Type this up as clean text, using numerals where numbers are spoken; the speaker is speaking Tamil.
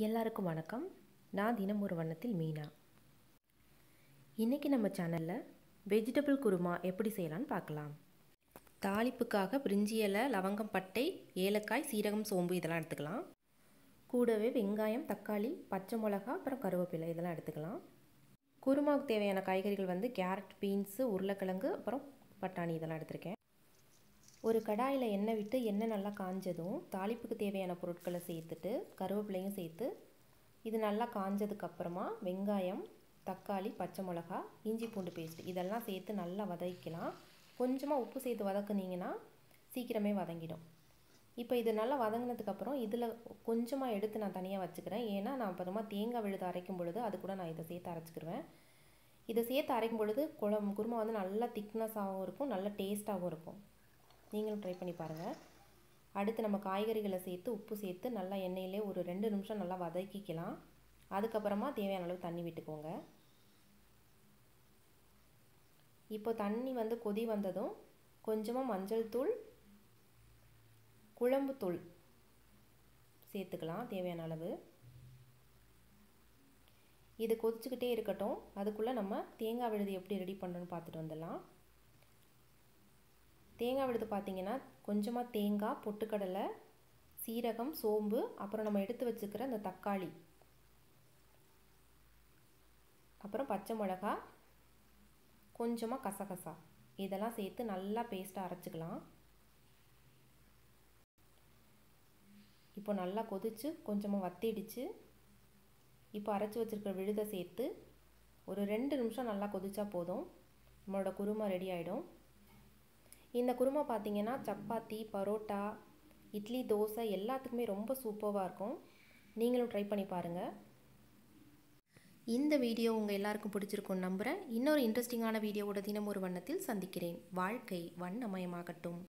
எல்லாருக்கும் வணக்கம். நான் தினம் ஒரு வண்ணத்தில் மீனா. இன்றைக்கி நம்ம சேனலில் வெஜிடபிள் குருமா எப்படி செய்யலான்னு பார்க்கலாம். தாளிப்புக்காக பிரிஞ்சி இலை, லவங்கம், பட்டை, ஏலக்காய், சீரகம், சோம்பு இதெல்லாம் எடுத்துக்கலாம். கூடவே வெங்காயம், தக்காளி, பச்சை மிளகா, அப்புறம் கருவேப்பிலை இதெல்லாம் எடுத்துக்கலாம். குருமாவுக்கு தேவையான காய்கறிகள் கேரட், பீன்ஸு, உருளைக்கிழங்கு, அப்புறம் பட்டாணி இதெல்லாம் எடுத்திருக்கேன். ஒரு கடாயில் எண்ணெய் விட்டு எண்ணெய் நல்லா காஞ்சதும் தாளிப்புக்கு தேவையான பொருட்களை சேர்த்துட்டு கருவேப்பிலையும் சேர்த்து இது நல்லா காஞ்சதுக்கப்புறமா வெங்காயம், தக்காளி, பச்சை மிளகா, இஞ்சி பூண்டு பேஸ்ட் இதெல்லாம் சேர்த்து நல்லா வதக்கிக்கலாம். கொஞ்சமாக உப்பு சேர்த்து வதக்குனீங்கன்னா சீக்கிரமே வதங்கிடும். இப்போ இது நல்லா வதங்கினதுக்கப்புறம் இதில் கொஞ்சமாக எடுத்து நான் தனியாக வச்சுக்கிறேன். ஏன்னா நான் அப்புறமா தேங்காய் விழுது அரைக்கும் பொழுது அது கூட நான் இதை சேர்த்து அரைச்சிக்கிடுவேன். இதை சேர்த்து அரைக்கும் பொழுது குருமா நல்லா திக்னஸாகவும் இருக்கும், நல்ல டேஸ்ட்டாகவும் இருக்கும். நீங்களும் ட்ரை பண்ணி பாருங்கள். அடுத்து நம்ம காய்கறிகளை சேர்த்து உப்பு சேர்த்து நல்லா எண்ணெயிலே ஒரு 2 நிமிஷம் நல்லா வதக்கிக்கலாம். அதுக்கப்புறமா தேவையான அளவு தண்ணி விட்டுக்கோங்க. இப்போ தண்ணி கொதி வந்ததும் கொஞ்சமாக மஞ்சள் தூள், குழம்பு தூள் சேர்த்துக்கலாம் தேவையான அளவு. இது கொதிச்சுக்கிட்டே இருக்கட்டும். அதுக்குள்ளே நம்ம தேங்காய் விழுது எப்படி ரெடி பண்ணணும்னு பார்த்துட்டு வந்துடலாம். தேங்காய் விழுது பார்த்திங்கன்னா கொஞ்சமாக தேங்காய், பொட்டுக்கடலை, சீரகம், சோம்பு, அப்புறம் நம்ம எடுத்து வச்சுக்கிற அந்த தக்காளி, அப்புறம் பச்சை மிளகா, கொஞ்சமாக கசகசா இதெல்லாம் சேர்த்து நல்லா பேஸ்ட்டாக அரைச்சிக்கலாம். இப்போ நல்லா கொதிச்சு கொஞ்சமாக வத்திடுச்சு. இப்போ அரைச்சி வச்சுருக்கிற விழுதை சேர்த்து ஒரு 2 நிமிஷம் நல்லா கொதிச்சா போதும், நம்மளோட குருமா ரெடி ஆகிடும். இந்த குருமா பார்த்திங்கன்னா சப்பாத்தி, பரோட்டா, இட்லி, தோசை எல்லாத்துக்குமே ரொம்ப சூப்பராக இருக்கும். நீங்களும் ட்ரை பண்ணி பாருங்கள். இந்த வீடியோ உங்கள் எல்லாருக்கும் பிடிச்சிருக்கும்னு நம்புகிறேன். இன்னொரு இன்ட்ரெஸ்டிங்கான வீடியோவோட தினம் ஒரு வண்ணத்தில் சந்திக்கிறேன். வாழ்க்கை வண்ணமயமாகட்டும்.